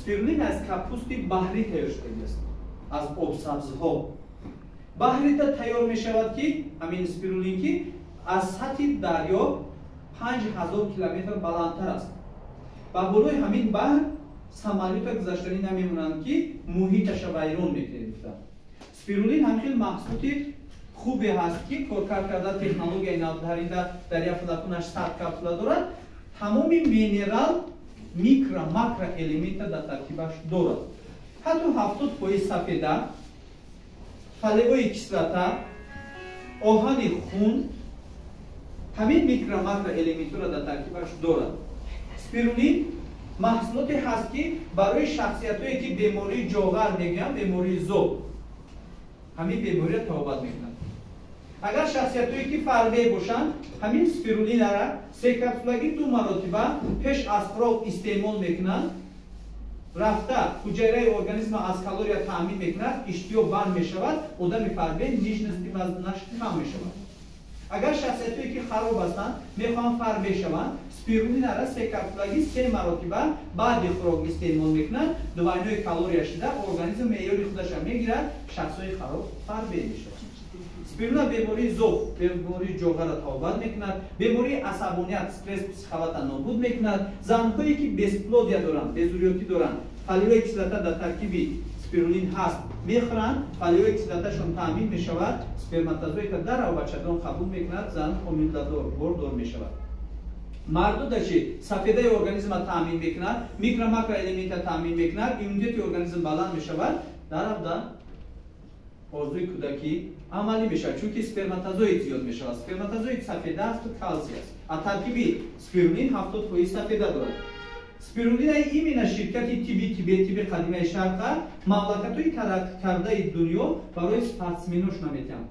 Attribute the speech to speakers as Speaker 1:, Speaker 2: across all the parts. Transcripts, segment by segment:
Speaker 1: спирулин аз капусти баҳрӣ тайёр шуда аст, аз обсабзҳо. баҳрида тайёр мешавад ки ҳамин спирулин ки аз сатҳи дарё 5000 километр баландтар аст. ба болои ҳамин баҳр самолёта гузаштанӣ намемонанд ки муҳиташа вайрон мекунад. спирулин ҳамчун маҳсулоти хубе ҳаст ки коркар карда технологияи навдарида дар як флаконаш 100 капсула дорад. тамоми минерал, микро, макро элемента дар таркибаш дорад. ҳатто 70% сафеда, фолиевои кислота, оҳани хун ҳамин микро, макро элементро дар таркибаш дорад. спирулин маҳсулоте ҳаст ки барои шахсиятое ки бемории ҷоғар мегӯянд, бемории зоб, ҳамин бемориро табобат мекунад. агар шахсиятое ки фарбе бошанд, ҳамин спирулинара 3 капсулаги 2 маротиба пеш аз хӯрок истеъмол мекунанд. рафта ҳуҷайраи организма аз калория таъмин мекунад, иштиё банд мешавад, одами фарбе нишнасти вазнаш кам мешавад. агар шахсиятое ки хароб ҳастанд, мехоҳанд фарбе шаванд, спирулинара 3 капсулаги 3 маротиба баъди хӯрок истеъмол мекунанд. дувайнои калория шуда организм меъёри худаша мегирад, шахсои хароб фарбе мешавад. спирулина бемории зоб, бемории ҷоғара табобат мекунад, бемории асабоният, стресс, психовата нобуд мекунад. занҳое ки бесплодия доранд, безурётӣ доранд, фолиевои кислота дар таркиби спирулин ҳаст, мехӯранд, фолиевои кислоташон таъмин мешавад, сперматозоита дарҳол бачадон қабул мекунад, зан ҳомилдор бордор мешавад. мардуда чи сафедаи организма таъмин мекунад, микро макро элемента таъмин мекунад, иммунитети организм баланд мешавад, дарабда орзуи кӯдакӣ амалӣ мешавад, чунки сперматозоид зиёд мешавад. сперматозоид сафеда асту калсий аст. аз таркиби спирулин 70% сафеда дорад. спирулинаи именно ширкати тиби қадимаи шарқа мамлакатҳои тараqqикардаи дунё барои спортсменошона метиҳанд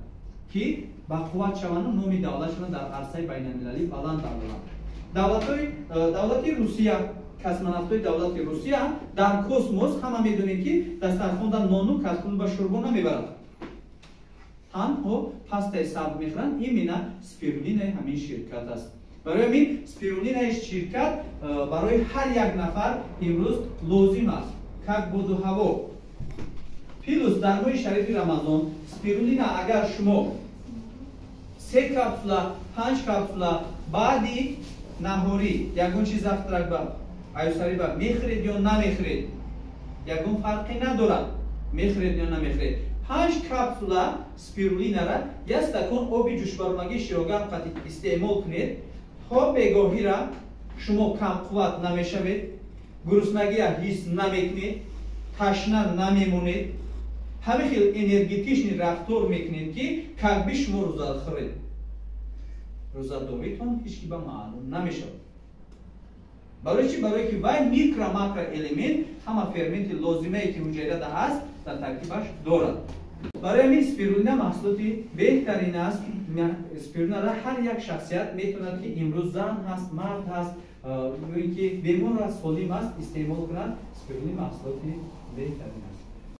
Speaker 1: ки бақувват шаванду номи давлатшона дар арсаи байналмилалӣ баланд бардоранд. давлати русия, космонавтои давлати русия дар космос ҳама медонем ки дастархонда нону касбу ба шӯрбо намебаранд. танҳо пастаи сабз мехӯранд. именно спирулинаи ҳамин ширкат аст. барои ҳамин спирулинаи ширкат барои ҳар як нафар имрӯз лозим аст. как боду ҳаво плюс дар моҳи шарифи рамазон спирулина агар шумо 3 капсула 5 капсула баъди наҳорӣ ягон чи завтракба аюсариба мехӯред ё намехӯред, ягон фарқе надорад, мехӯред ё намехӯред. 5 капсула спирулинара як стакон оби ҷӯшбармагии широгар қатъи истеъмол кунед, то бегоҳира шумо камқувват намешавед, гуруснагия ҳис намекунед, ташна намемонед, ҳама хел энергетични рафтор мекунед ки как би шумо рӯзахӯред. рӯзадоритон ҳечки ба маълум намешавад. барои чӣ? барое ки вай микро макро элемент ҳама ферменти лозимае ки ҳуҷайрада ҳаст дар таркибаш дорад. барои ҳамин спирулина маҳсулоти беҳтарин аст. спирулинара ҳар як шахсият метавонад ки имрӯз зан ҳаст, мард ҳаст ё ин ки бемор аст, солим аст, истеъмол кунад. спирулин маҳсулоти беҳтарин аст.